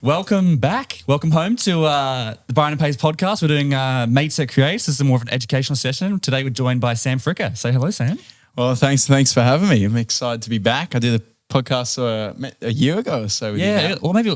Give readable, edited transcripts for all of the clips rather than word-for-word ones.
Welcome back. Welcome home to the Brian and Pace podcast. We're doing Mates that Creates. This is more of an educational session. Today we're joined by Sam Fricker. Say hello, Sam. Well, thanks for having me. I'm excited to be back. I did a podcast a year ago or so. Or maybe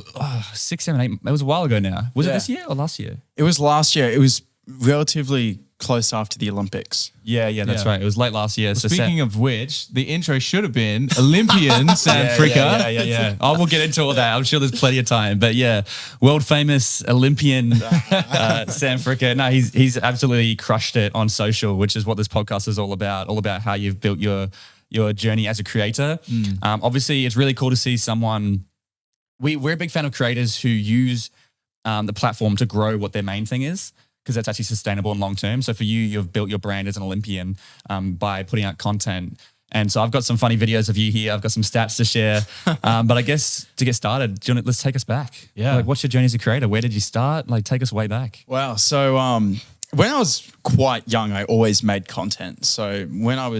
6, 7, 8. It was a while ago now. Was it this year or last year? It was last year. It was relatively close after the Olympics. Yeah, that's right. It was late last year. Well, so speaking of which, the intro should have been Olympian Sam Fricker. Yeah. Oh, we'll get into all that. I'm sure there's plenty of time. But yeah, world famous Olympian Sam Fricker. No, he's absolutely crushed it on social, which is what this podcast is all about how you've built your journey as a creator. Obviously, it's really cool to see someone. We're a big fan of creators who use the platform to grow what their main thing is, because that's actually sustainable and long term. So for you, you've built your brand as an Olympian by putting out content. And so I've got some funny videos of you here. I've got some stats to share. But I guess to get started, let's take us back. Yeah. Like, what's your journey as a creator? Where did you start? Like, take us way back. Wow. So when I was quite young, I always made content. So when I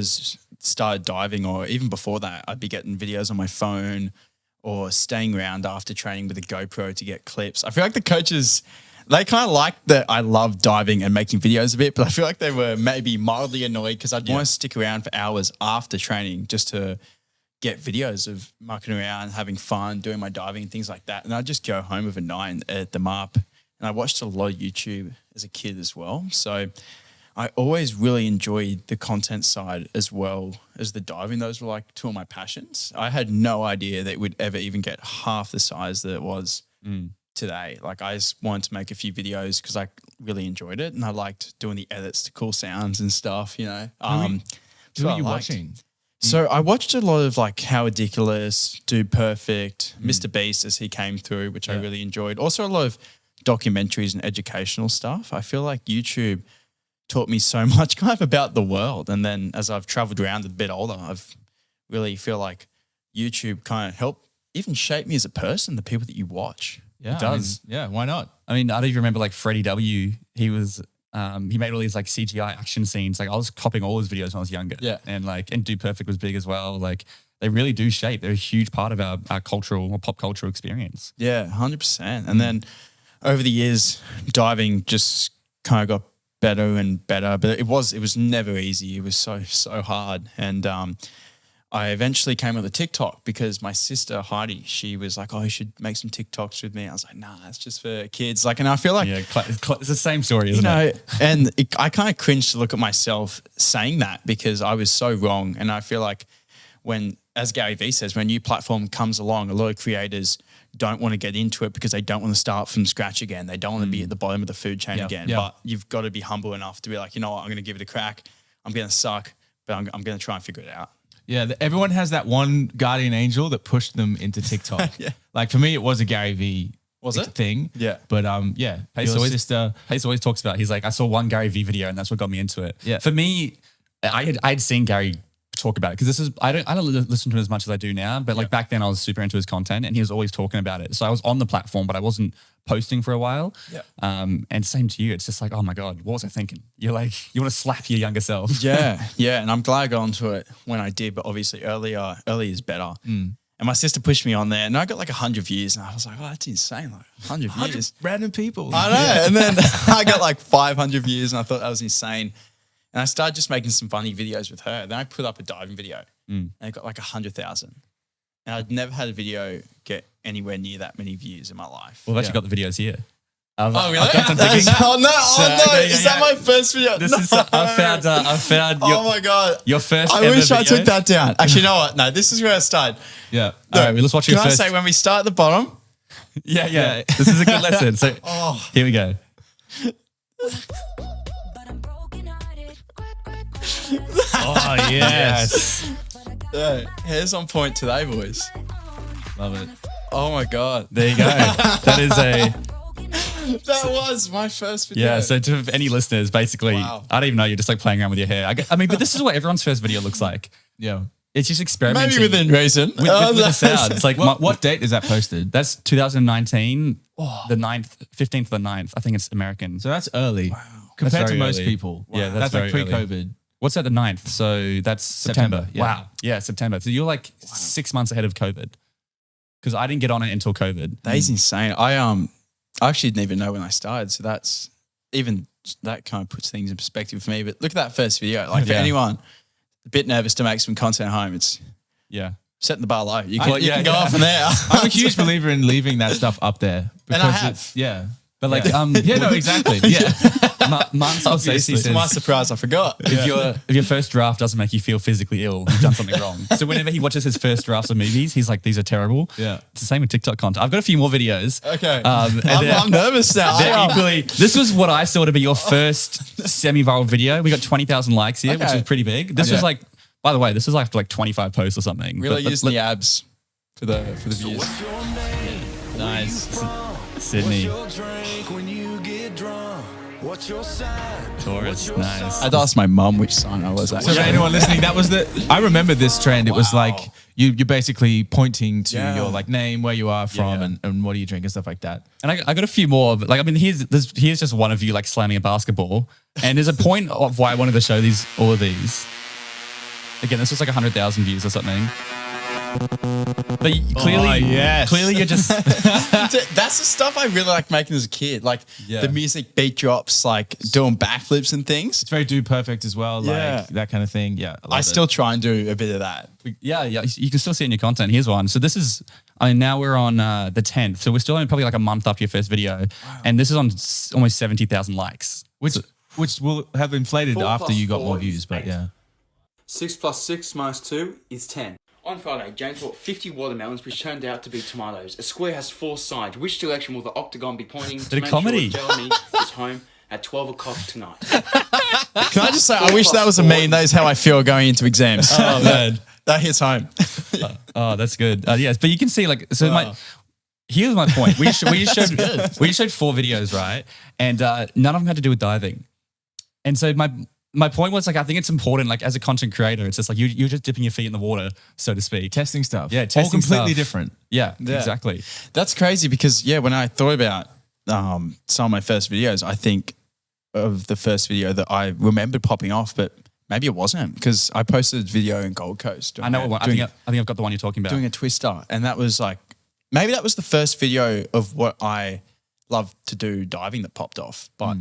started diving, or even before that, I'd be getting videos on my phone or staying around after training with a GoPro to get clips. I feel like the coaches, they kind of liked that I loved diving and making videos a bit, but I feel like they were maybe mildly annoyed because I'd want to stick around for hours after training just to get videos of mucking around, having fun, doing my diving and things like that. And I'd just go home overnight and edit them up. And I watched a lot of YouTube as a kid as well. So I always really enjoyed the content side as well as the diving. Those were like two of my passions. I had no idea that it would ever even get half the size that it was today. Like, I just wanted to make a few videos because I really enjoyed it and I liked doing the edits to cool sounds and stuff, you know. Who are you watching? So I watched a lot of like How Ridiculous, Dude Perfect, Mr. Beast as he came through, which I really enjoyed. Also a lot of documentaries and educational stuff. I feel like YouTube taught me so much kind of about the world. And then as I've traveled around a bit older, I've really feel like YouTube kind of helped even shape me as a person, the people that you watch. Yeah, It does. Why not? I mean, I don't even remember like Freddie W. He made all these like CGI action scenes. Like, I was copying all his videos when I was younger. Yeah. And Do Perfect was big as well. Like, they really do shape. They're a huge part of our cultural or pop cultural experience. Yeah, 100%. And then over the years, diving just kind of got better and better, but it was never easy. It was so hard. And I eventually came with a TikTok because my sister Heidi, she was like, "Oh, you should make some TikToks with me." I was like, "Nah, it's just for kids." Like, and I feel like it's the same story, isn't it? And I kind of cringe to look at myself saying that because I was so wrong. And I feel like when, as Gary Vee says, when a new platform comes along, a lot of creators don't want to get into it because they don't want to start from scratch again. They don't want to be at the bottom of the food chain again. Yeah. But you've got to be humble enough to be like, you know what, I'm going to give it a crack. I'm going to suck, but I'm going to try and figure it out. Yeah, everyone has that one guardian angel that pushed them into TikTok. Like, for me, it was a Gary Vee thing. Yeah. But Pace always talks about, he's like, I saw one Gary Vee video and that's what got me into it. Yeah. For me, I had seen Gary talk about it because I don't listen to him as much as I do now, but like back then I was super into his content and he was always talking about it. So I was on the platform, but I wasn't posting for a while. Yeah. And same to you. It's just like, oh my God, what was I thinking? You're like, you want to slap your younger self. Yeah. And I'm glad I got onto it when I did, but obviously early is better. And my sister pushed me on there and I got like 100 views and I was like, oh, that's insane. Like 100 views. Random people. I know. And then I got like 500 views and I thought that was insane. And I started just making some funny videos with her. Then I put up a diving video and it got like 100,000. And I'd never had a video get anywhere near that many views in my life. Well, I've actually got the videos here. Oh, really? I've done some digging. Oh, no. Is that my first video? I found oh, my God. Your first I ever wish I video. took that down. Actually, you know what? No, this is where I started. Yeah. All right, let's watch your Can first. I say when we start at the bottom? Yeah. This is a good lesson. So here we go. Oh, yes. Yeah, hair's on point today, boys. Love it. Oh, my God. There you go. That is That was my first video. Yeah, so to any listeners, basically, Wow. I don't even know, you're just like playing around with your hair. I mean, but this is what everyone's first video looks like. Yeah. It's just experimenting. Maybe within reason. With the sound. It's like, What date is that posted? That's 2019, the 9th, 15th of the 9th. I think it's American. So that's early. Wow. Compared to very most early. people. Yeah, That's like very early. pre-COVID. What's that, the 9th? So that's September. September, yeah. Wow. Yeah, September. So you're like 6 months ahead of COVID. because I didn't get on it until COVID. That is insane. I actually didn't even know when I started, so that's even that kind of puts things in perspective for me. But look at that first video. Like for anyone a bit nervous to make some content at home, it's setting the bar low. You can go off from there. I'm a huge believer in leaving that stuff up there. And I have. But like, exactly. Yeah. Martin Scorsese says, to my surprise, I forgot. if your first draft doesn't make you feel physically ill, you've done something wrong. So whenever he watches his first drafts of movies, he's like, these are terrible. Yeah. It's the same with TikTok content. I've got a few more videos. Okay. And I'm nervous now. they're equally, this was what I saw to be your first semi-viral video. We got 20,000 likes here, which is pretty big. This was like, by the way, this was after like 25 posts or something. Really using the abs for the views. Nice. Sydney. Taurus, nice. I'd ask my mum which sign I was So actually. for anyone listening, I remember this trend. It was like you're basically pointing to your like name, where you are from, and what do you drink and stuff like that. And I got a few more, but like, I mean, here's just one of you like slamming a basketball. And there's a point of why I wanted to show all of these. Again, this was like 100,000 views or something. But clearly you're just That's the stuff I really like making as a kid. Like the music beat drops, like doing backflips and things. It's very Dude Perfect as well, like that kind of thing. Yeah, I still try and do a bit of that. yeah. You can still see it in your content. Here's one. So this is, I mean, now we're on the 10th. So we're still only probably like a month up your first video. And this is on almost 70,000 likes. which will have inflated 4 after plus you got 4 more is views, but 8. yeah. 6 plus 6 minus 2 is 10. On Friday, James bought 50 watermelons, which turned out to be tomatoes. A square has 4 sides. Which direction will the octagon be pointing to make comedy. sure Jeremy is home at 12 o'clock tonight? Can I just say, I wish that was a meme. That is how I feel going into exams. Oh, man. That hits home. Oh, that's good. Yes, but you can see like, so here's my point. We showed 4 videos, right? And none of them had to do with diving. And so my point was like, I think it's important, like as a content creator, it's just like you're just dipping your feet in the water, so to speak. Testing stuff. Yeah, all testing completely stuff. different. Yeah, exactly. That's crazy because, when I thought about some of my first videos, I think of the first video that I remembered popping off, but maybe it wasn't because I posted a video in Gold Coast. I know what one. I think I've got the one you're talking about. Doing a twister. And that was like, maybe that was the first video of what I love to do diving that popped off. But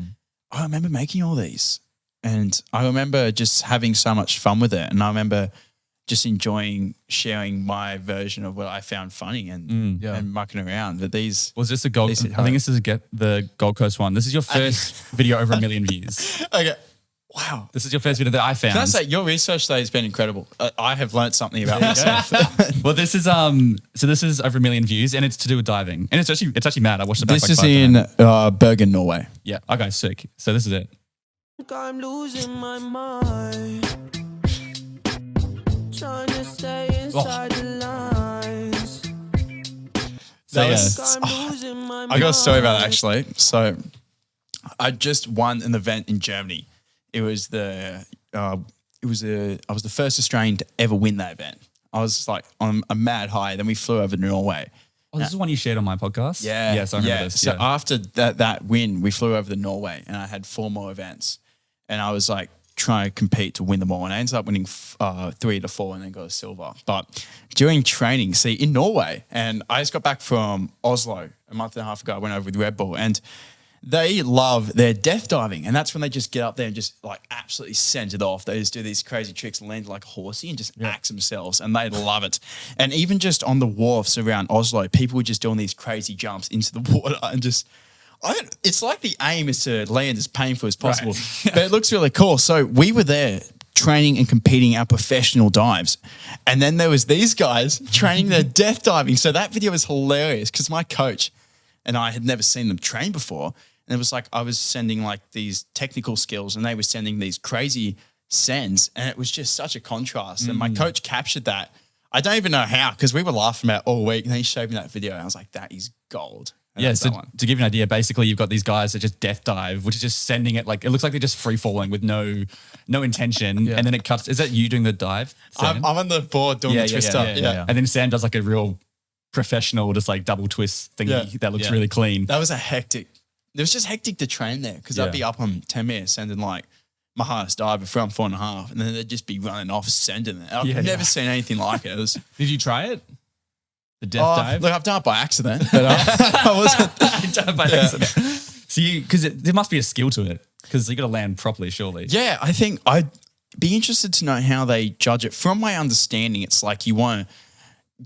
I remember making all these. And I remember just having so much fun with it. And I remember just enjoying sharing my version of what I found funny and mucking around. But these was this a Gold? I think this is the Gold Coast one. This is your first video over 1 million views. Okay. Wow. This is your first video that I found. Can I say your research today has been incredible. I have learned something about myself. Well, this is this is over 1 million views and it's to do with diving. And it's actually mad. I watched it back This like is 5 in times. Bergen, Norway. Yeah. Okay, sick. So this is it. I'm losing my mind, trying to stay inside the lines. I'm losing my mind. I got a story about it actually. So I just won an event in Germany. It was I was the first Australian to ever win that event. I was like on a mad high. Then we flew over to Norway. Oh, this is one you shared on my podcast? Yeah. Yes, I remember this. So after that win, we flew over to Norway and I had 4 more events. And I was like trying to compete to win them all. And I ended up winning 3 to 4 and then got a silver. But during training, in Norway, and I just got back from Oslo a month and a half ago, I went over with Red Bull and they love their death diving. And that's when they just get up there and just like absolutely send it off. They just do these crazy tricks and land like a horsey and just axe themselves. And they love it. And even just on the wharfs around Oslo, people were just doing these crazy jumps into the water and just... it's like the aim is to land as painful as possible, but it looks really cool. So we were there training and competing our professional dives. And then there was these guys training their death diving. So that video was hilarious because my coach and I had never seen them train before. And it was like I was sending like these technical skills and they were sending these crazy sends. And it was just such a contrast. And my coach captured that. I don't even know how because we were laughing about it all week. And then he showed me that video and I was like, that is gold. And yeah, so to give you an idea, basically you've got these guys that just death dive, which is just sending it like, it looks like they're just free falling with no intention. And then it cuts. Is that you doing the dive, Sam? I'm on the board doing the twister. And then Sam does like a real professional, just like double twist thing that looks really clean. That was it was just hectic to train there because I'd be up on 10 meters sending like my hardest dive before I'm 4.5 and then they'd just be running off sending it. I've never seen anything like it. Did you try it? The death dive? Look, I've done it by accident, but I wasn't. Done by accident. So because there must be a skill to it because you got to land properly, surely. Yeah, I think I'd be interested to know how they judge it. From my understanding, it's like you want to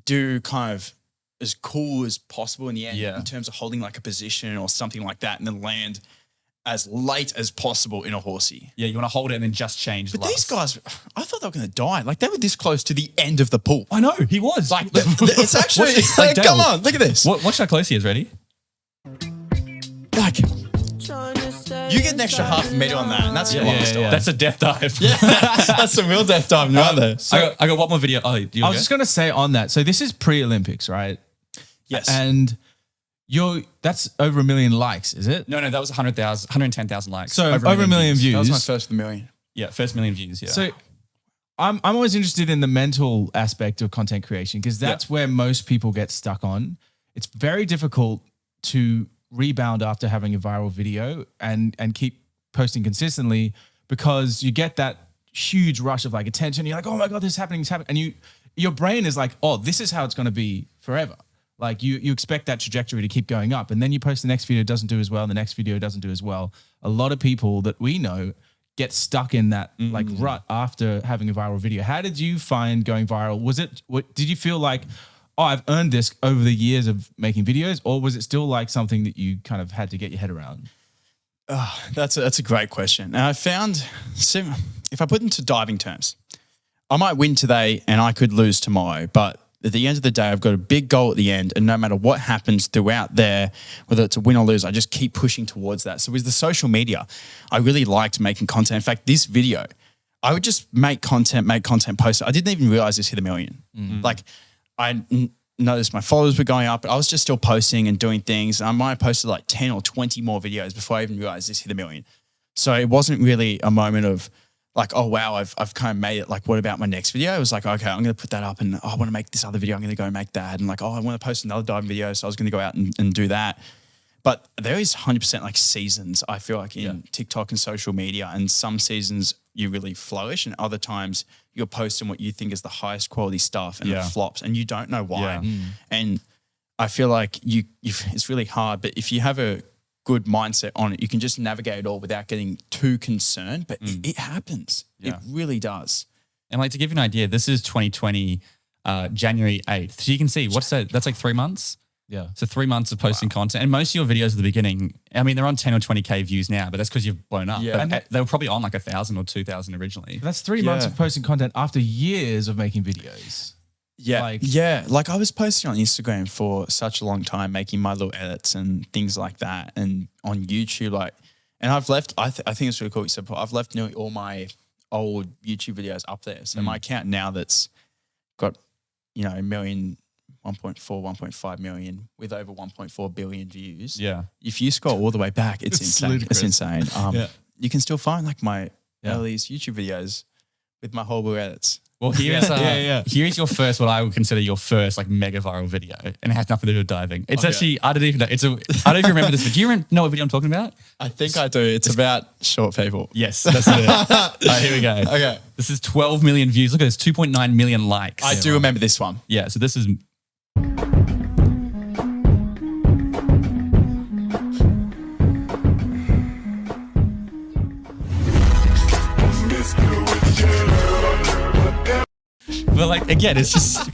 do kind of as cool as possible in the end in terms of holding like a position or something like that and then land as late as possible in a horsey. Yeah, you want to hold it and then just change. But these guys, I thought they were going to die. Like they were this close to the end of the pool. I know, he was. Like it's actually, Like, Dale, come on, look at this. Watch how close he is, ready? Like, you get an extra half a meter on that, and that's your longest dive. That's a death dive. Yeah, that's a real death dive right there. So, I got one more video. Oh, I was just going to say on that. So this is pre-Olympics, right? Yes. And that's over 1 million likes, is it? No, that was 110,000 likes. So over 1 million views. That was my first of the million. Yeah, first million views. Yeah. So I'm always interested in the mental aspect of content creation because that's where most people get stuck on. It's very difficult to rebound after having a viral video and keep posting consistently because you get that huge rush of like attention. You're like, oh my God, this is happening, it's happening. And your brain is like, oh, this is how it's going to be forever. Like you expect that trajectory to keep going up and then you post the next video, doesn't do as well. And the next video doesn't do as well. A lot of people that we know get stuck in that like rut after having a viral video. How did you find going viral? Did you feel like, oh, I've earned this over the years of making videos, or was it still like something that you kind of had to get your head around? That's a great question. And I found, if I put it into diving terms, I might win today and I could lose tomorrow, but at the end of the day, I've got a big goal at the end, and no matter what happens throughout there, whether it's a win or lose, I just keep pushing towards that. So with the social media, I really liked making content. In fact, this video, I would just make content, post it. I didn't even realize this hit 1 million. Like I noticed my followers were going up, but I was just still posting and doing things. I might have posted like 10 or 20 more videos before I even realized this hit 1 million. So it wasn't really a moment of like, oh, wow, I've kind of made it. Like, what about my next video? It was like, okay, I'm going to put that up and I want to make this other video. I'm going to go make that. And like, oh, I want to post another diving video. So I was going to go out and do that. But there is 100% like seasons, I feel like, in TikTok and social media. And some seasons you really flourish and other times you're posting what you think is the highest quality stuff and it flops and you don't know why. And I feel like it's really hard. But if you have a good mindset on it, you can just navigate it all without getting too concerned. But it happens. It really does. And like to give you an idea, this is 2020, January 8th. So you can see what's that? That's like 3 months. Yeah. So 3 months of posting content. And most of your videos at the beginning, I mean, they're on 10 or 20K views now, but that's because you've blown up. Yeah. But they were probably on like 1,000 or 2,000 originally. That's 3 months of posting content after years of making videos. Yeah. Like I was posting on Instagram for such a long time, making my little edits and things like that. And on YouTube, like, and I've left, I think it's really cool. So I've left nearly all my old YouTube videos up there. So my account now that's got, 1 million, 1.4, 1.5 million with over 1.4 billion views. Yeah. If you scroll all the way back, it's insane. ludicrous. It's insane. You can still find like my earliest YouTube videos with my whole edits. Well, here's your first, what I would consider your first like mega viral video, and it has nothing to do with diving. It's actually, I don't even know. I don't even remember this video. Do you know what video I'm talking about? I think I do. It's about short people. Yes, that's it. All right, here we go. Okay. This is 12 million views. Look at this, 2.9 million likes. I do remember this one. Yeah, so this is... But like, again, it's just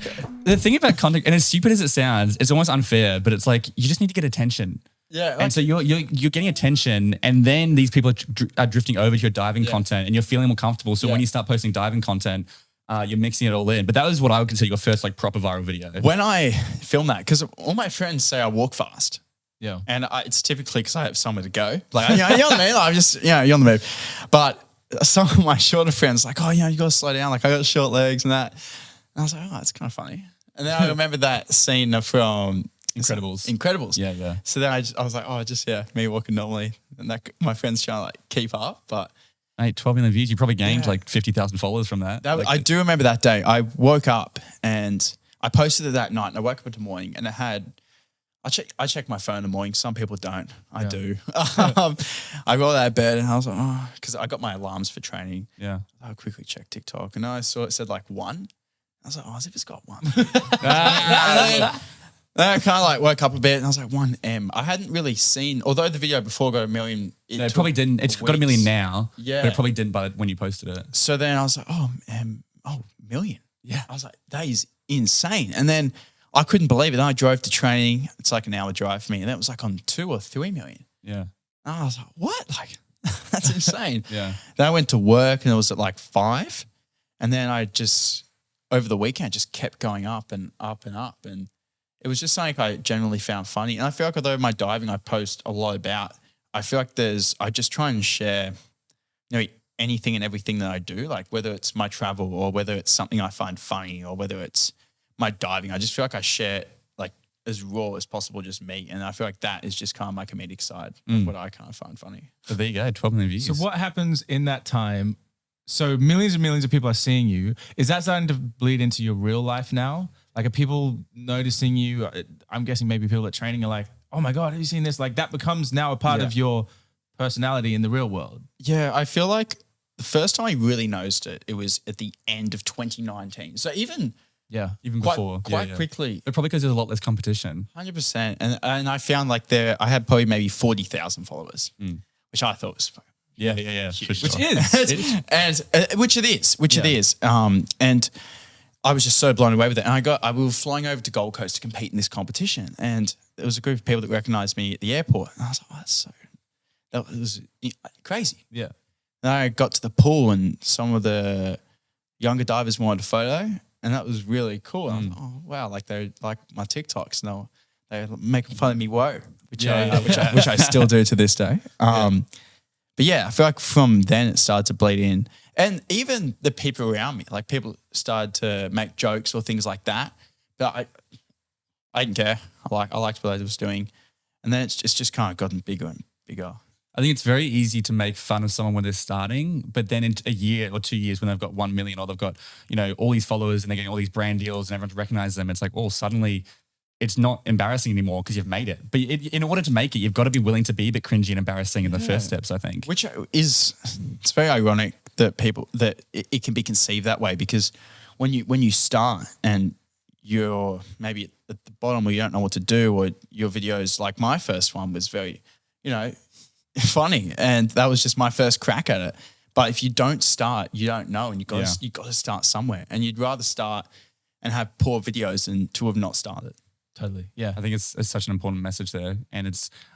the thing about content, and as stupid as it sounds, it's almost unfair, but it's like, you just need to get attention. Yeah. And so you're getting attention, and then these people are drifting over to your diving content, and you're feeling more comfortable. So when you start posting diving content, you're mixing it all in. But that was what I would consider your first like proper viral video. When I film that, because all my friends say I walk fast. Yeah. And it's typically because I have somewhere to go. Like, you're on the move. I'm just, you're on the move. But some of my shorter friends like, oh, you got to slow down. Like, I got short legs and that. And I was like, oh, it's kind of funny. And then I remember that scene from Incredibles. Yeah. So then I was like, oh, just, me walking normally. And my friends trying to like keep up. But Mate, 12 million views. You probably gained like 50,000 followers from that. I do remember that day. I woke up and I posted it that night, and I woke up in the morning and it had, I check my phone in the morning. Some people don't. I do. I got out of bed and I was like, oh, because I got my alarms for training. Yeah. I'll quickly check TikTok and I saw it said like 1. I was like, oh, as if it's got one. Then I kind of like woke up a bit and I was like, 1M. I hadn't really seen, although the video before got 1 million. It probably didn't. It's got 1 million now. Yeah. But it probably didn't by when you posted it. So then I was like, oh, million. Yeah. I was like, that is insane. And then I couldn't believe it. Then I drove to training. It's like an hour drive for me. And that was like on 2 or 3 million. Yeah. And I was like, what? Like, that's insane. Yeah. Then I went to work and it was at like 5. And then I just, over the weekend, just kept going up and up and up. And it was just something I generally found funny. And I feel like although my diving I post a lot about, I feel like I just try and share, anything and everything that I do, like whether it's my travel or whether it's something I find funny or whether it's my diving. I just feel like I share like as raw as possible, just me. And I feel like that is just kind of my comedic side of what I kind of find funny. So there you go, 12 million views. So what happens in that time? So millions and millions of people are seeing you. Is that starting to bleed into your real life now? Like, are people noticing you? I'm guessing maybe people at training are like, oh my God, have you seen this? Like that becomes now a part of your personality in the real world. Yeah, I feel like the first time I really noticed it, it was at the end of 2019. So even before. Quite quickly. But probably because there's a lot less competition. 100%. And I found like I had probably maybe 40,000 followers, which I thought was Yeah, for sure. Which is. and which it is. And I was just so blown away with it. And we were flying over to Gold Coast to compete in this competition. And there was a group of people that recognized me at the airport. And I was like, that was crazy. Yeah. And I got to the pool and some of the younger divers wanted a photo. And that was really cool. And I was like, oh, wow. Like they like my TikToks. And they making fun of me, whoa, which I still do to this day. But yeah, I feel like from then it started to bleed in. And even the people around me, like people started to make jokes or things like that. But I didn't care. I liked what I was doing. And then it's just kind of gotten bigger and bigger. I think it's very easy to make fun of someone when they're starting, but then in a year or 2 years when they've got 1 million or they've got, all these followers and they're getting all these brand deals and everyone's recognized them, it's like, suddenly it's not embarrassing anymore because you've made it. But in order to make it, you've got to be willing to be a bit cringy and embarrassing in the first steps, I think. Which it's very ironic that it can be conceived that way, because when you start and you're maybe at the bottom where you don't know what to do, or your videos, like my first one was very, funny, and that was just my first crack at it. But if you don't start, you don't know, and you got to start somewhere. And you'd rather start and have poor videos than to have not started. Totally. Yeah. I think it's such an important message there. And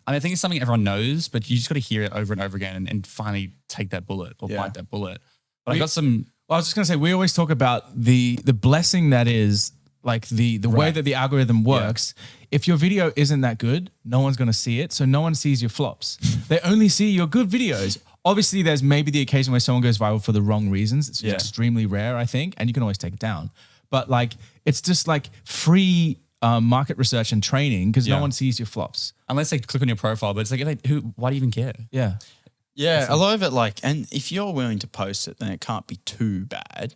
I think it's something everyone knows, but you just got to hear it over and over again and finally take that bullet or bite that bullet. But I was just going to say, we always talk about the blessing that is like the way that the algorithm works. Yeah. If your video isn't that good, no one's going to see it. So no one sees your flops. They only see your good videos. Obviously, there's maybe the occasion where someone goes viral for the wrong reasons. It's extremely rare, I think, and you can always take it down. But like, it's just like free market research and training because no one sees your flops. Unless they click on your profile, but it's like, why do you even care? Yeah. Yeah, a lot of it and if you're willing to post it, then it can't be too bad,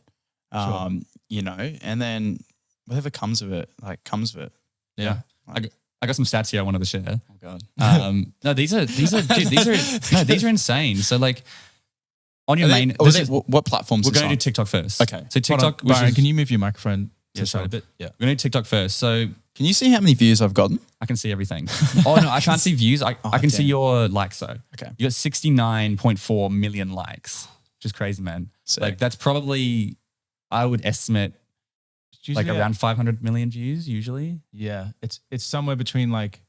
and then whatever comes of it, comes of it. Yeah. I got some stats here I wanted to share. Oh God. No, these are insane. So like on your main, what platforms? We're going to do TikTok first. Okay. So TikTok, Byron, can you move your microphone to the side sure. a bit? Yeah. We're going to do TikTok first. So can you see how many views I've gotten? I can see everything. Oh no, I can't see views. I can see your likes though. Okay. You got 69.4 million likes, which is crazy, man. Sick. Like that's probably, I would estimate around 500 million views usually. Yeah. It's somewhere between like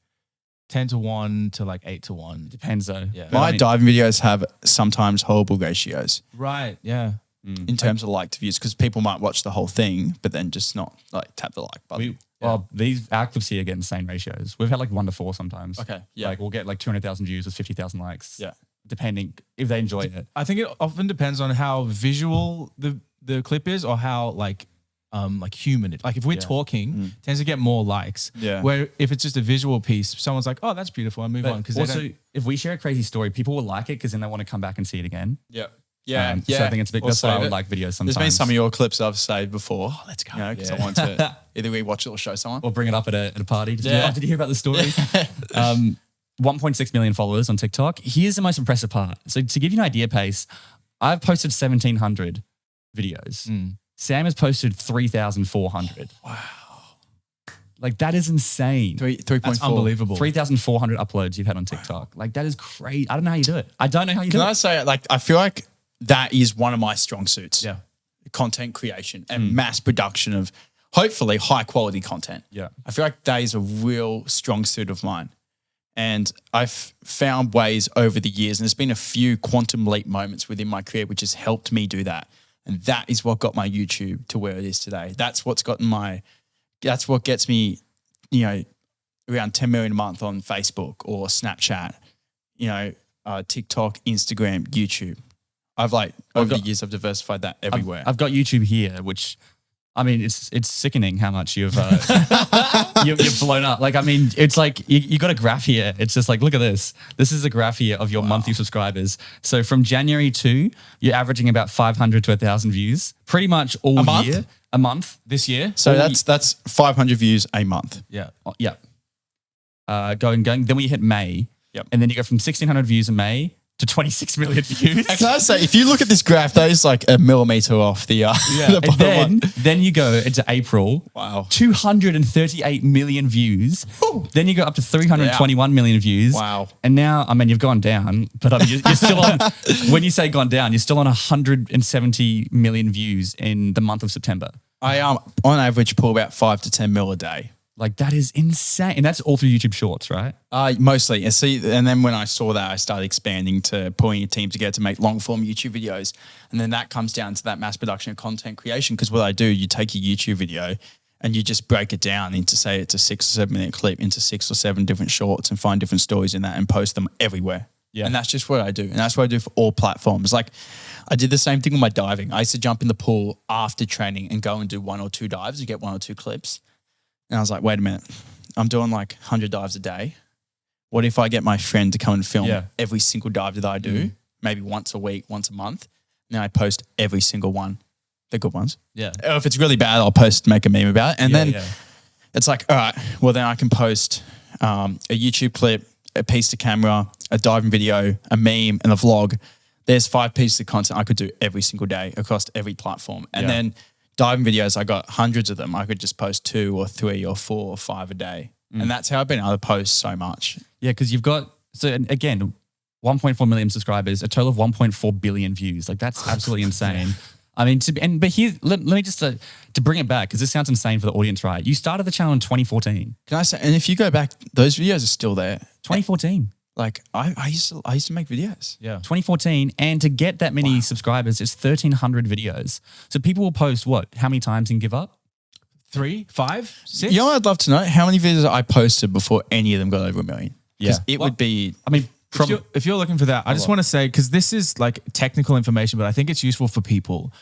10 to 1 to like 8 to 1. Depends though. Yeah. My diving videos have sometimes horrible ratios. Right. Yeah. In terms of like to views, because people might watch the whole thing, but then just not tap the like button. Well, our clips here get insane ratios. We've had like 1 to 4 sometimes. Okay. Yeah. Like we'll get like 200,000 views with 50,000 likes. Yeah. Depending if they enjoy it. I think it often depends on how visual the clip is or how like human it. Like if we're talking, it tends to get more likes. Yeah. Where if it's just a visual piece, someone's like, "Oh, that's beautiful," and move on. Because also, if we share a crazy story, people will like it because then they want to come back and see it again. Yeah. So I think it's a big. That's why I would like videos sometimes. There's been some of your clips I've saved before. Oh, let's go. Because I want to either rewatch it or show someone. Or bring it up at a party. Just did you hear about the story? 1.6 million followers on TikTok. Here's the most impressive part. So to give you an idea, Pace, I've posted 1,700 videos. Sam has posted 3,400. Wow. Like that is insane. 3.4. That's unbelievable. 3,400 uploads you've had on TikTok. Like that is crazy. I don't know how you do it. I don't know how you do Can it. I say, like, I feel like that is one of my strong suits. Yeah. Content creation and mass production of hopefully high quality content. Yeah. I feel like that is a real strong suit of mine. And I've found ways over the years, and there's been a few quantum leap moments within my career which has helped me do that. And that is what got my YouTube to where it is today. That's what gets me, you know, around 10 million a month on Facebook or Snapchat, you know, TikTok, Instagram, YouTube. Over the years, I've diversified that everywhere. I've got YouTube here, which, I mean, it's sickening how much you've you've blown up. Like, I mean, it's like you got a graph here. It's just like, look at this. This is a graph here of your monthly subscribers. So from January to, you're averaging about 500 to 1,000 views, pretty much all year. A month This year? So that's 500 views a month. Yeah. Oh, yeah. Going. Then we hit May. Yep. And then you go from 1,600 views in May to 26 million views. Can I say, if you look at this graph, that is like a millimeter off the the And bottom one. then you go into April. Wow. 238 million views. Then you go up to 321 million views. Wow. And now, I mean, you've gone down, but I mean, you're still on, when you say gone down, you're still on 170 million views in the month of September. I on average pull about 5 to 10 mil a day. Like that is insane. And that's all through YouTube Shorts, right? Mostly. And then when I saw that, I started expanding to pulling a team together to make long form YouTube videos. And then that comes down to that mass production of content creation. Because what I do, you take your YouTube video and you just break it down into, say, it's a 6 or 7 minute clip into 6 or 7 different shorts and find different stories in that and post them everywhere. Yeah. And that's just what I do. And that's what I do for all platforms. Like I did the same thing with my diving. I used to jump in the pool after training and go and do 1 or 2 dives. You get 1 or 2 clips. And I was like, wait a minute, I'm doing like 100 dives a day. What if I get my friend to come and film every single dive that I do, maybe once a week, once a month? Now I post every single one, the good ones. Yeah. Or if it's really bad, I'll make a meme about it. And then it's like, all right, well then I can post a YouTube clip, a piece to camera, a diving video, a meme, and a vlog. There's 5 pieces of content I could do every single day across every platform. And then diving videos, I got hundreds of them. I could just post 2 or 3 or 4 or 5 a day. And that's how I've been able to post so much. Yeah, because you've got, so again, 1.4 million subscribers, a total of 1.4 billion views. Like that's absolutely insane. I mean, but here, let me just, to bring it back, because this sounds insane for the audience, right? You started the channel in 2014. Can I say, and if you go back, those videos are still there. 2014. Like I used to make videos. Yeah. 2014. And to get that many subscribers, it's 1,300 videos. So people will post what? How many times and give up? 3, 5, 6? You know what I'd love to know? How many videos I posted before any of them got over 1 million? Yeah. It would be, I mean, If you're looking for that, I just want to say, because this is like technical information, but I think it's useful for people.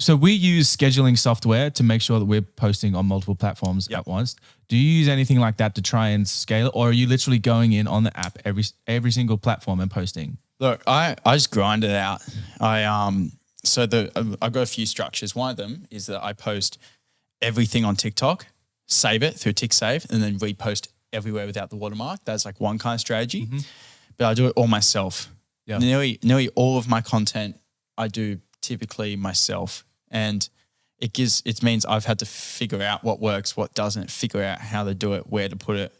So we use scheduling software to make sure that we're posting on multiple platforms at once. Do you use anything like that to try and scale it? Or are you literally going in on the app every single platform and posting? look, I just grind it out. I've got a few structures. One of them is that I post everything on TikTok, save it through TickSave, and then repost everywhere without the watermark. That's like one kind of strategy. Mm-hmm. But I do it all myself. Yeah. Nearly all of my content I do typically myself. And it means I've had to figure out what works, what doesn't, figure out how to do it, where to put it,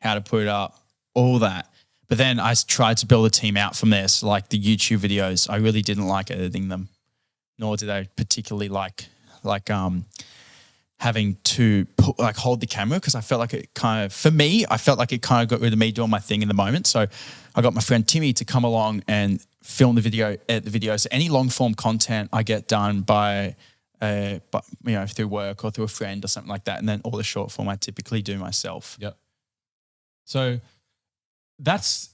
how to put it up, all that. But then I tried to build a team out from there. So like the YouTube videos, I really didn't like editing them, nor did I particularly like having to hold the camera, because I felt like it kind of got rid of me doing my thing in the moment. So I got my friend Timmy to come along and film the video, edit the video. So any long form content I get done through work or through a friend or something like that. And then all the short form I typically do myself. Yep. So that's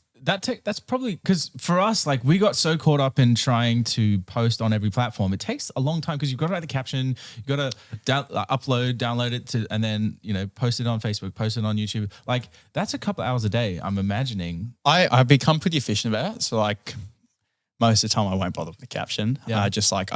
probably, because for us, like, we got so caught up in trying to post on every platform. It takes a long time because you've got to write the caption, you've got to download it and then, post it on Facebook, post it on YouTube. Like, that's a couple hours a day, I'm imagining. I've become pretty efficient about it. So like most of the time I won't bother with the caption. Yeah. I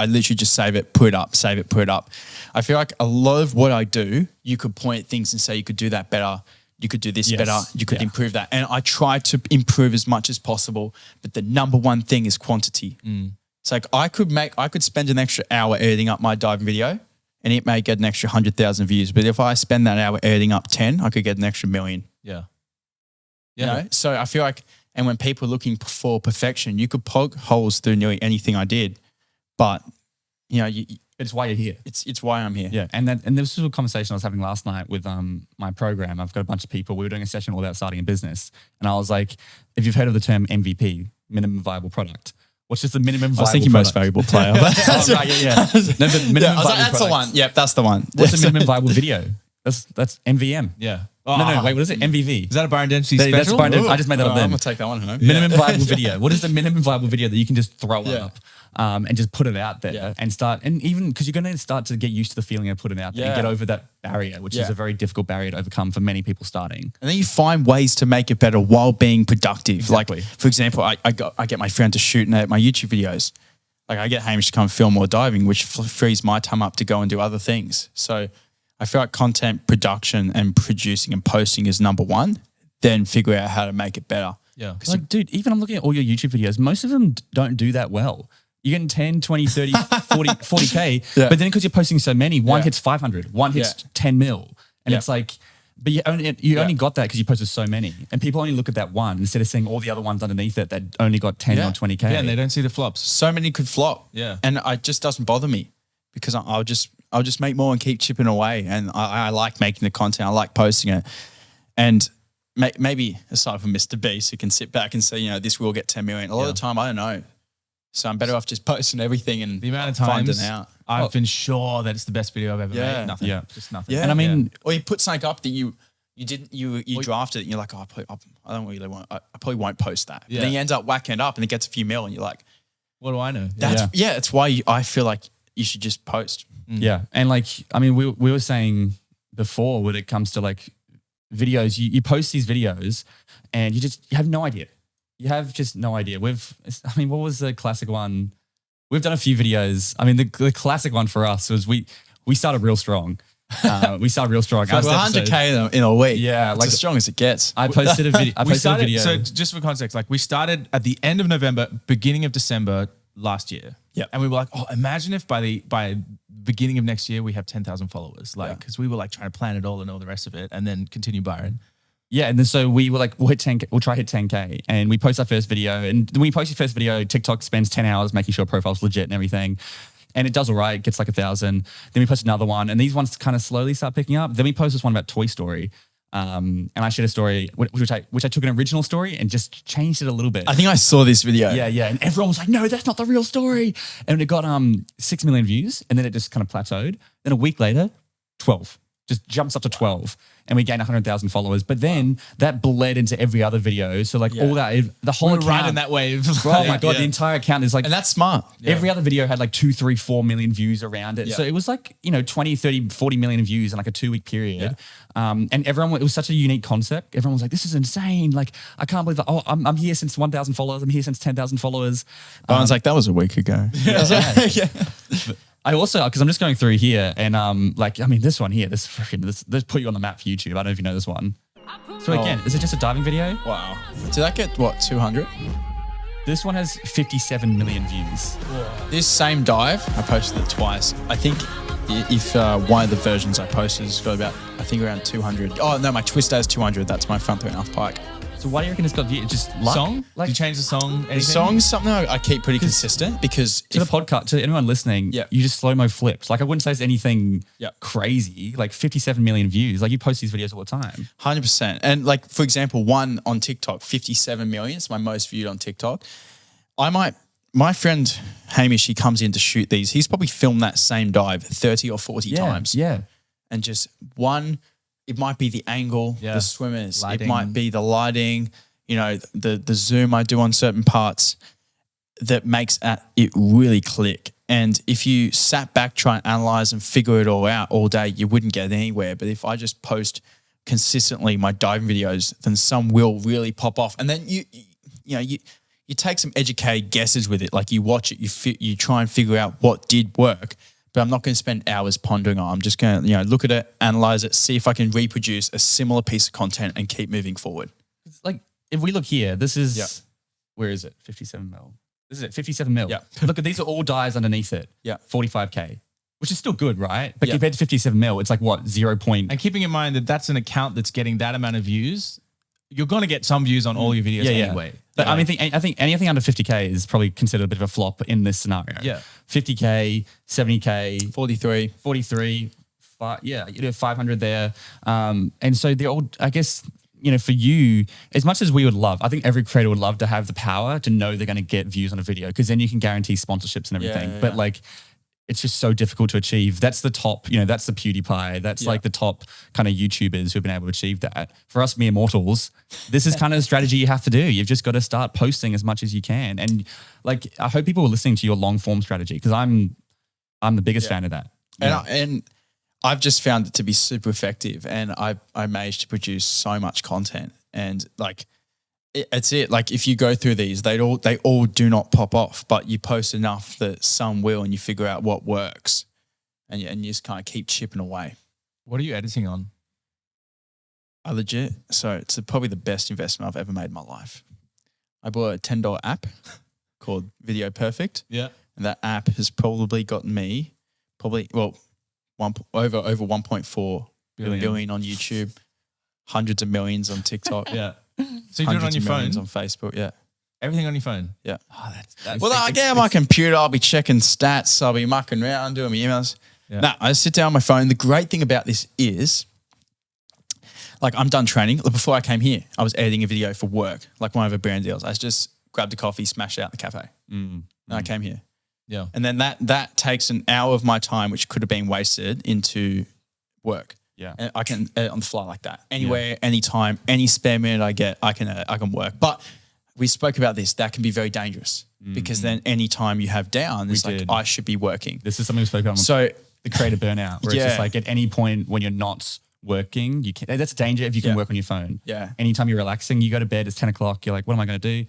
literally just save it, put it up. I feel like a lot of what I do, you could point at things and say you could do that better. You could do this better. You could improve that. And I try to improve as much as possible. But the number one thing is quantity. Mm. It's like I could spend an extra hour editing up my diving video and it may get an extra 100,000 views. But if I spend that hour editing up 10, I could get an extra million. Yeah. You know? So I feel like, and when people are looking for perfection, you could poke holes through nearly anything I did, but you know, It's why you're here. it's why I'm here. Yeah, and this was a conversation I was having last night with my program. I've got a bunch of people. We were doing a session all about starting a business, and I was like, if you've heard of the term MVP, minimum viable product, what's just the minimum viable I was thinking product? most valuable player. But Oh, right, yeah. No, but minimum yeah, I was like, viable that's the product. one. Yep, that's the one. What's the minimum viable video? That's MVM. Yeah. No, wait, what is it? MVV. Is that a Byron Dempsey That's special? Byron Dempsey. I just made that up I'm then. going to take that one home. Minimum viable video. What is the minimum viable video that you can just throw Yeah. up and just put it out there Yeah. and start, and even because you're going to start to get used to the feeling of putting it out there and Yeah. get over that barrier, which is Yeah. a very difficult barrier to overcome for many people starting. And then you find ways to make it better while being productive. Exactly. Like, for example, I get my friend to shoot my YouTube videos. Like I get Hamish to come film more diving, which frees my time up to go and do other things. So I feel like content production and producing and posting is number one. Then figure out how to make it better. Yeah. Like, dude, even I'm looking at all your YouTube videos, most of them don't do that well. You're getting 10, 20, 30, 40K, Yeah. but then because you're posting so many, one Yeah. hits 500, one hits Yeah. 10 mil. And Yeah. it's like, but you only got that because you posted so many. And people only look at that one instead of seeing all the other ones underneath it that only got 10 Yeah. or 20K. Yeah, and they don't see the flops. So many could flop. Yeah. And it just doesn't bother me because I'll just make more and keep chipping away. And I like making the content. I like posting it. And maybe aside from Mr. Beast, who can sit back and say, you know, this will get 10 million. A lot of the time, I don't know. So I'm better off just posting everything and The amount of finding times out. I've been sure that it's the best video I've ever Yeah. made. Nothing. Yeah. Just nothing. Yeah. And I mean, Or you put something up that you drafted it and you're like, oh, I don't really want, I probably won't post that. Yeah. Then you end up whacking it up and it gets a few mil and you're like, What do I know? it's why I feel like you should just post. yeah. And like, I mean, we were saying before when it comes to like videos, you post these videos and you have no idea. You have just no idea. What was the classic one? We've done a few videos. I mean, the classic one for us was we started real strong. We started real strong. Well, 100K in a week. Yeah, It's like- as strong as it gets. I posted a video. We started, so just for context, like we started at the end of November, beginning of December last year. Yep. And we were like, oh, imagine if by beginning of next year we have 10,000 followers. Like, because we were like trying to plan it all and all the rest of it, and then continue Byron. Yeah, and then so we were like, we'll hit 10K, we'll try hit 10K, and we post our first video. And when we post your first video, TikTok spends 10 hours making sure profile's legit and everything. And it does all right, it gets like 1,000. Then we post another one, and these ones kind of slowly start picking up. Then we post this one about Toy Story. And I shared a story, which I took an original story and just changed it a little bit. I think I saw this video. Yeah. And everyone was like, no, that's not the real story. And it got 6 million views, and then it just kind of plateaued. Then a week later, 12. Just jumps up to 12, and we gained 100,000 followers. But then that bled into every other video. So like all that, the whole We're account. riding that wave. Oh my God, the entire account is like, And that's smart. every other video had like 2, 3, 4 million views around it. Yeah. So it was like, 20, 30, 40 million views in like a 2-week period. And everyone, it was such a unique concept. Everyone was like, this is insane. Like, I can't believe that. Oh, I'm here since 1,000 followers. I'm here since 10,000 followers. Byron's like, that was a week ago. I also, because I'm just going through here and this one here, this put you on the map for YouTube. I don't know if you know this one. So again, is it just a diving video? Wow. Did that get, 200? This one has 57 million views. This same dive, I posted it twice. I think if one of the versions I posted has got about, I think around 200. Oh, no, my twist has 200. That's my front 3.5 pike. So why do you reckon it's got views? Just luck? Song? Like, Did you change the song? The Anything? song's something I keep pretty consistent because to the podcast, to anyone listening, Yeah. you just slow-mo flips. Like I wouldn't say it's anything Yeah. crazy, like 57 million views. Like you post these videos all the time. 100%. And like, for example, one on TikTok, 57 million. It's my most viewed on TikTok. My friend Hamish, he comes in to shoot these. He's probably filmed that same dive 30 or 40 times. Yeah. And just one, it might be the angle, Yeah. the swimmers. Lighting. It might be the lighting, the zoom I do on certain parts that makes it really click. And if you sat back, try and analyze and figure it all out all day, you wouldn't get anywhere. But if I just post consistently my diving videos, then some will really pop off. And then you take some educated guesses with it. Like you watch it, you try and figure out what did work. But I'm not going to spend hours pondering on it. I'm just going to look at it, analyze it, see if I can reproduce a similar piece of content and keep moving forward. It's like if we look here, this is where is it? 57 mil. This is it, 57 mil. Yeah. Look, these are all dies underneath it. Yeah. 45K, which is still good, right? But Yeah. compared to 57 mil, it's like what, 0. And keeping in mind that that's an account that's getting that amount of views, you're going to get some views on all your videos anyway. But I think anything under 50K is probably considered a bit of a flop in this scenario. Yeah. 50K, 70K, 43. 43, 500 there. And so they're all, I guess, for you, as much as we would love, I think every creator would love to have the power to know they're going to get views on a video because then you can guarantee sponsorships and everything. Yeah. But like, it's just so difficult to achieve. That's the top, that's the PewDiePie. That's like the top kind of YouTubers who've been able to achieve that. For us mere mortals, this is kind of the strategy you have to do. You've just got to start posting as much as you can. And like, I hope people are listening to your long form strategy because I'm the biggest fan of that. And I've just found it to be super effective, and I managed to produce so much content, and like it's it. Like if you go through these, they all do not pop off, but you post enough that some will, and you figure out what works, and you just kind of keep chipping away. What are you editing on? I legit. So it's probably the best investment I've ever made in my life. I bought a $10 app called Video Perfect. Yeah. And that app has probably gotten me over 1.4 billion on YouTube, hundreds of millions on TikTok. Yeah. So you do it on hundreds your of phone? millions on Facebook. Yeah. Everything on your phone? Yeah. Oh, that's Well, I get on my computer, I'll be checking stats, I'll be mucking around, doing my emails. Yeah. No, I sit down on my phone. The great thing about this is, like, I'm done training. Like, before I came here, I was editing a video for work, like one of the brand deals. I just grabbed a coffee, smashed it out in the cafe. And I came here. Yeah. And then that takes an hour of my time, which could have been wasted, into work. Yeah. And I can edit on the fly like that. Anywhere, anytime, any spare minute I get, I can work. But we spoke about this. That can be very dangerous because then any time you have down, it's like, did. I should be working. This is something we spoke about. So The creator burnout, where it's just like at any point when you're not working, you can. That's a danger if you can work on your phone. Yeah. Anytime you're relaxing, you go to bed, it's 10 o'clock. You're like, what am I going to do?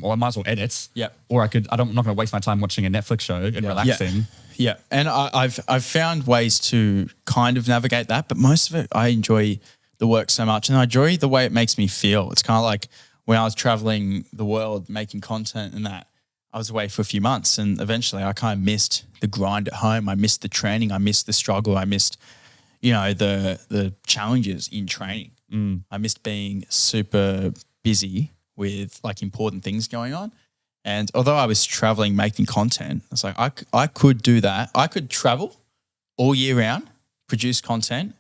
Well, I might as well edit. Yeah. Or I'm not going to waste my time watching a Netflix show and relaxing. Yeah. And I've found ways to kind of navigate that, but most of it, I enjoy the work so much, and I enjoy the way it makes me feel. It's kind of like when I was traveling the world making content and that, I was away for a few months, and eventually I kind of missed the grind at home. I missed the training. I missed the struggle. I missed, the challenges in training. I missed being super busy with like important things going on. And although I was traveling, making content, I was like, I could do that. I could travel all year round, produce content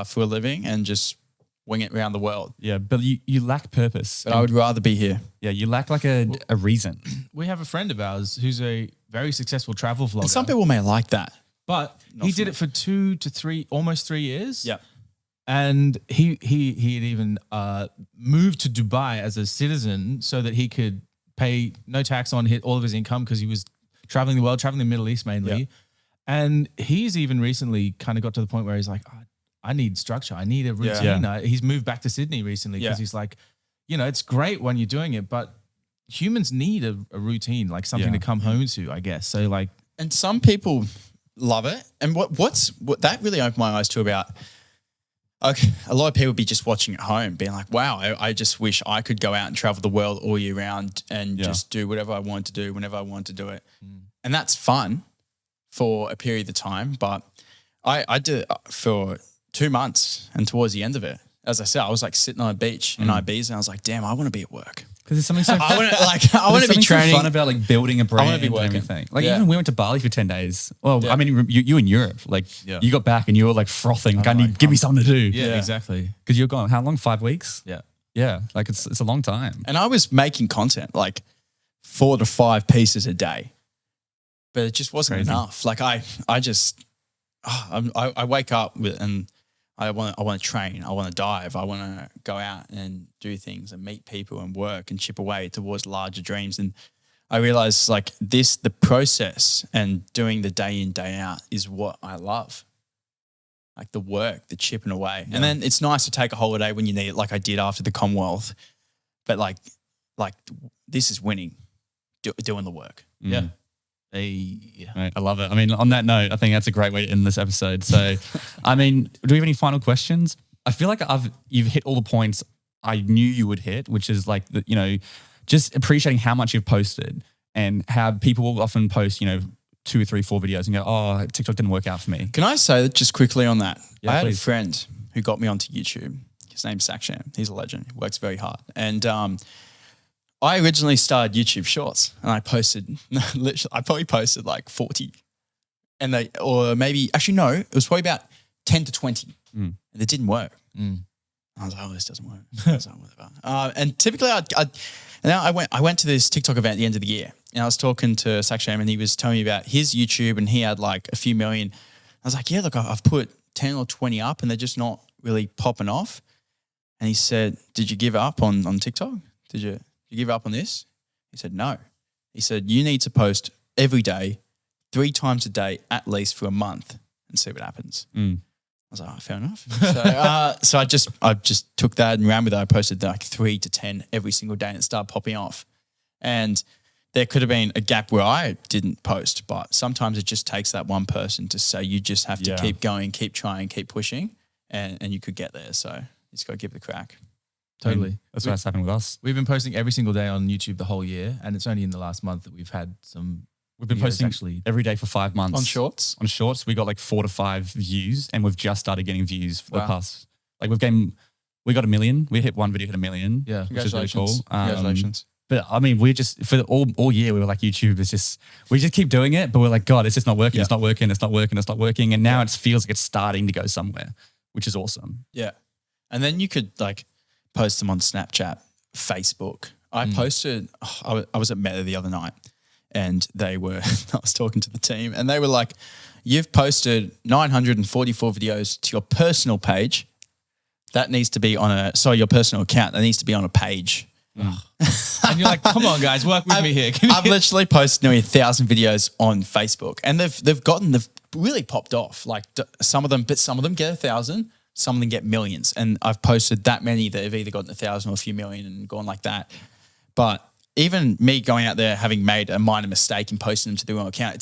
for a living, and just wing it around the world. Yeah, but you lack purpose. But I would rather be here. Yeah, you lack like a reason. We have a friend of ours who's a very successful travel vlogger. And some people may like that. But he did it for 2 to 3, almost 3 years. Yeah. And he had even moved to Dubai as a citizen so that he could pay no tax on all of his income because he was traveling the world, traveling the Middle East mainly. Yeah. And he's even recently kind of got to the point where he's like, I need structure. I need a routine. Yeah. He's moved back to Sydney recently because he's like, it's great when you're doing it, but humans need a routine, like something to come home to, I guess. So like, And some people love it. And what that really opened my eyes to about, okay, a lot of people be just watching at home being like, wow, I just wish I could go out and travel the world all year round and just do whatever I want to do whenever I want to do it. And that's fun for a period of time. But I did it for 2 months, and towards the end of it, as I said, I was like sitting on a beach in Ibiza, and I was like, damn, I want to be at work. Because there's something so I want to be training. So fun about like building a brand be and working. everything. Like even we went to Bali for 10 days. Well, Yeah. I mean, you in Europe, like you got back and you were like frothing. Like, give me something to do. yeah. Exactly. Because you're gone, how long? 5 weeks? Yeah. Yeah. Like it's a long time. And I was making content like 4 to 5 pieces a day, but it just wasn't enough. Like I wake up and I want to train. I want to dive. I want to go out and do things and meet people and work and chip away towards larger dreams. And I realized like the process and doing the day in, day out is what I love. Like the work, the chipping away. Yeah. And then it's nice to take a holiday when you need it, like I did after the Commonwealth. But like this is winning, doing the work. Yeah. Right, I love it. I mean, on that note, I think that's a great way to end this episode. So, I mean, do we have any final questions? I feel like you've hit all the points I knew you would hit, which is like, just appreciating how much you've posted and how people will often post, 2, 3, 4 videos and go, oh, TikTok didn't work out for me. Can I say just quickly on that? Yeah, I had please. a friend who got me onto YouTube. His name's Saksham. He's a legend. He works very hard. And I originally started YouTube Shorts, and I posted, literally, I probably posted like 40. And it was probably about 10 to 20. And it didn't work. I was like, oh, this doesn't work. I was like, whatever. And typically I went to this TikTok event at the end of the year, and I was talking to Saksham, and he was telling me about his YouTube, and he had like a few million. I was like, yeah, look, I've put 10 or 20 up, and they're just not really popping off. And he said, did you give up on TikTok? Did you give up on this? He said, no. He said, you need to post every day, 3 times a day, at least for a month, and see what happens. I was like, oh, fair enough. So I just took that and ran with it. I posted like 3 to 10 every single day, and it started popping off. And there could have been a gap where I didn't post, but sometimes it just takes that one person to say you just have to keep going, keep trying, keep pushing, and you could get there. So you just got to give it a crack. Totally. That's what's happening with us. We've been posting every single day on YouTube the whole year, and it's only in the last month that we've had some. We've been videos posting actually every day for 5 months. On Shorts? On Shorts, we got like 4 to 5 views, and we've just started getting views for the Wow. past. Like we got 1 million. We hit one video hit 1 million. Yeah. which is really cool. Congratulations. But I mean, we just for all year we were like, YouTube is just we just keep doing it, but we're like, God, it's just not working. It's not working. It's not working. It's not working. And now it feels like it's starting to go somewhere, which is awesome. Yeah. And then you could like post them on Snapchat, Facebook. I posted, I was at Meta the other night, and I was talking to the team, and they were like, you've posted 944 videos to your personal page. That needs to be your personal account. That needs to be on a page. And you're like, come on, guys, work with me here. I've literally posted nearly 1,000 videos on Facebook, and they've really popped off. Like some of them get 1,000, some of them get millions. And I've posted that many that have either gotten 1,000 or a few million and gone like that. But even me going out there, having made a minor mistake in posting them to the wrong account,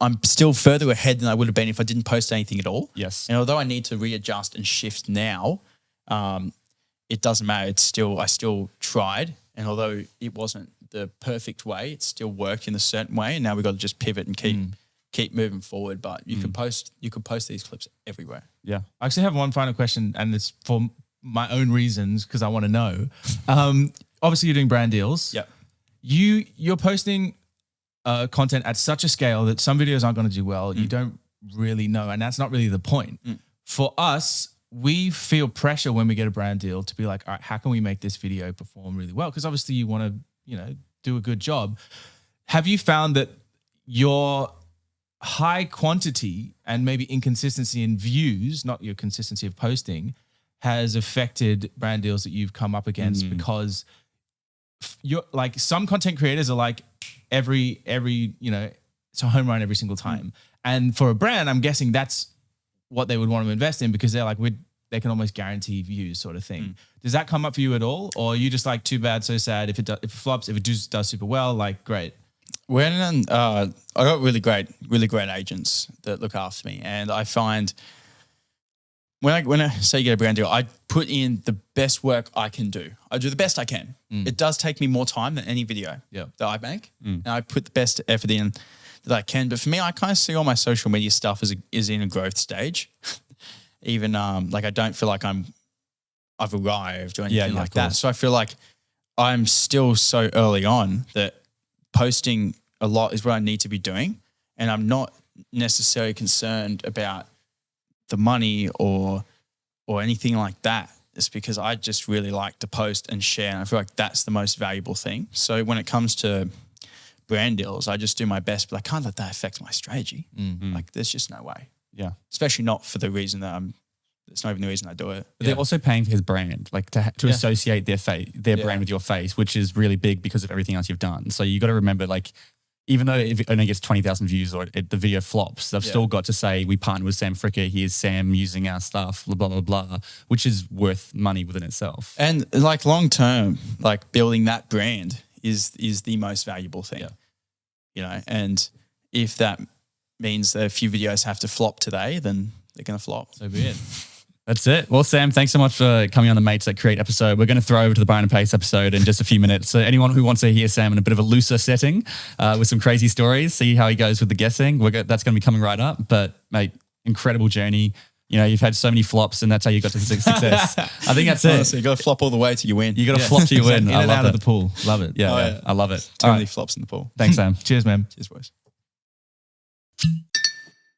I'm still further ahead than I would have been if I didn't post anything at all. Yes. And although I need to readjust and shift now, it doesn't matter. I still tried. And although it wasn't the perfect way, it still worked in a certain way. And now we've got to just pivot and keep moving forward. But you could post these clips everywhere. Yeah. I actually have one final question, and it's for my own reasons because I want to know. Obviously, you're doing brand deals. Yep. You're posting content at such a scale that some videos aren't going to do well. You don't really know, and that's not really the point. For us, we feel pressure when we get a brand deal to be like, all right, how can we make this video perform really well? Because obviously you want to, do a good job. Have you found that your high quantity and maybe inconsistency in views, not your consistency of posting, has affected brand deals that you've come up against? Because you're like, some content creators are like every it's a home run every single time. And for a brand, I'm guessing that's what they would want to invest in, because they're like, they can almost guarantee views sort of thing. Does that come up for you at all? Or are you just like, too bad, so sad? If it flops, if it does super well, like, great. I got really great agents that look after me, and I find when I say get a brand deal, I put in the best work I can do. I do the best I can. It does take me more time than any video that I make, and I put the best effort in that I can. But for me, I kind of see all my social media stuff is in a growth stage. Even like I don't feel like I've arrived or anything like that. So I feel like I'm still so early on that posting a lot is what I need to be doing, and I'm not necessarily concerned about the money or anything like that. It's because I just really like to post and share, and I feel like that's the most valuable thing. So when it comes to brand deals, I just do my best, but I can't let that affect my strategy. Like there's just no way. Yeah. Especially not for the reason that it's not even the reason I do it. But they're also paying for his brand, like to associate their brand with your face, which is really big because of everything else you've done. So you got to remember, like, even though if it only gets 20,000 views or the video flops, they've still got to say, we partnered with Sam Fricker. Here's Sam using our stuff, blah, blah, blah, which is worth money within itself. And like long term, like building that brand is the most valuable thing, and if that means that a few videos have to flop today, then they're going to flop. So be it. That's it. Well, Sam, thanks so much for coming on the Mates That Create episode. We're going to throw over to the Byron and Pace episode in just a few minutes. So anyone who wants to hear Sam in a bit of a looser setting with some crazy stories, see how he goes with the guessing, that's going to be coming right up. But mate, incredible journey. You know, you've had so many flops and that's how you got to success. I think that's it. Honestly, you got to flop all the way till you win. You got to flop till you win. In I and love out it. of the pool. Love it. Yeah, I love it. Too many flops in the pool. Thanks, Sam. Cheers, man. Cheers, boys.